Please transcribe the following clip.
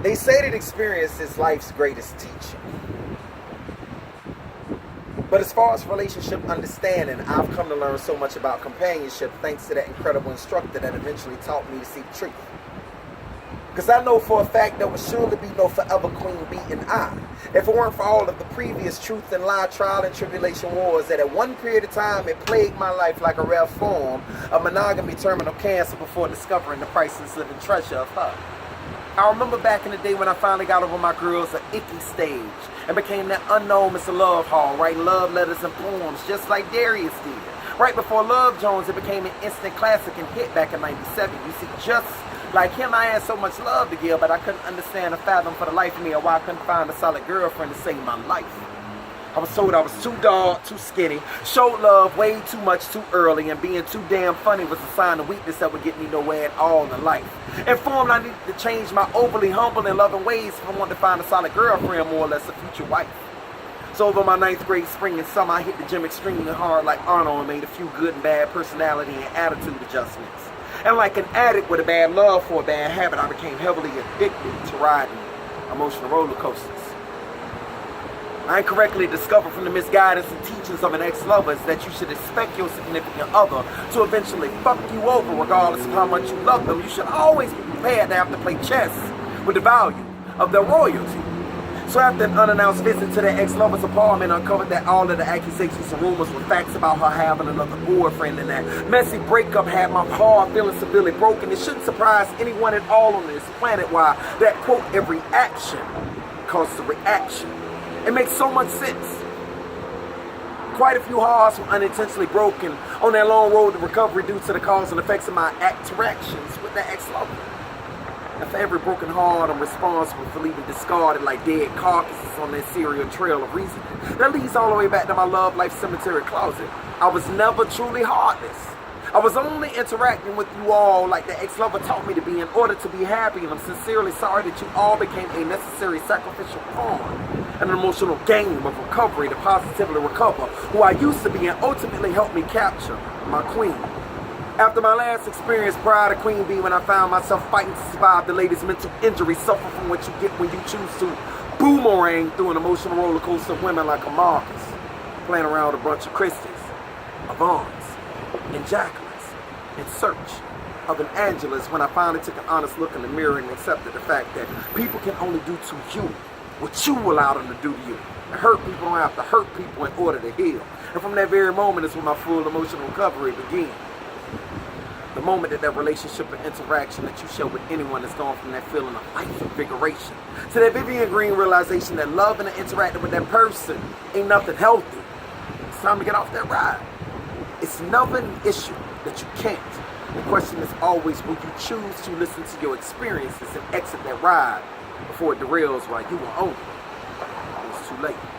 They say that experience is life's greatest teacher. But as far as relationship understanding, I've come to learn so much about companionship thanks to that incredible instructor that eventually taught me to seek truth. Because I know for a fact there would surely be no forever queen bee in I, if it weren't for all of the previous truth and lie, trial and tribulation wars that at one period of time it plagued my life like a rare form of monogamy terminal cancer before discovering the priceless living treasure of her. I remember back in the day when I finally got over my girl's icky stage and became that unknown Mr. Love Hall, writing love letters and poems just like Darius did. Right before Love Jones, it became an instant classic and hit back in '97. You see, just like him, I had so much love to give, but I couldn't understand or fathom for the life of me or why I couldn't find a solid girlfriend to save my life. I was told I was too dark, too skinny, showed love way too much too early, and being too damn funny was a sign of weakness that would get me nowhere at all in life. Informed I needed to change my overly humble and loving ways if I wanted to find a solid girlfriend, more or less a future wife. So over my 9th grade spring and summer, I hit the gym extremely hard like Arnold and made a few good and bad personality and attitude adjustments. And like an addict with a bad love for a bad habit, I became heavily addicted to riding emotional roller coasters. I incorrectly discovered from the misguidance and teachings of an ex-lover is that you should expect your significant other to eventually fuck you over regardless of how much you love them. You should always be prepared to have to play chess with the value of their royalty. So after an unannounced visit to their ex-lover's apartment, I uncovered that all of the accusations and rumors were facts about her having another boyfriend, and that messy breakup had my heart feeling severely broken. It shouldn't surprise anyone at all on this planet why that, quote, every action causes a reaction. It makes so much sense. Quite a few hearts were unintentionally broken on that long road to recovery due to the cause and effects of my interactions with that ex-lover. And for every broken heart, I'm responsible for leaving discarded like dead carcasses on that serial trail of reasoning that leads all the way back to my love life cemetery closet. I was never truly heartless. I was only interacting with you all like the ex-lover taught me to be in order to be happy, and I'm sincerely sorry that you all became a necessary sacrificial pawn, an emotional game of recovery to positively recover who I used to be and ultimately help me capture my queen. After my last experience prior to Queen Bee, when I found myself fighting to survive the latest mental injury, suffer from what you get when you choose to boomerang through an emotional roller coaster of women like a Marcus, playing around with a bunch of Christies, Avons, and Jacquelines, in search of an Angeles, when I finally took an honest look in the mirror and accepted the fact that people can only do to you what you allow them to do to you. And hurt people don't have to hurt people in order to heal. And from that very moment is when my full emotional recovery began. The moment that relationship and interaction that you share with anyone has gone from that feeling of life invigoration to that Vivian Green realization that loving and interacting with that person ain't nothing healthy. It's time to get off that ride. It's never an issue that you can't. The question is always, will you choose to listen to your experiences and exit that ride before it derails while you were on it? It's too late.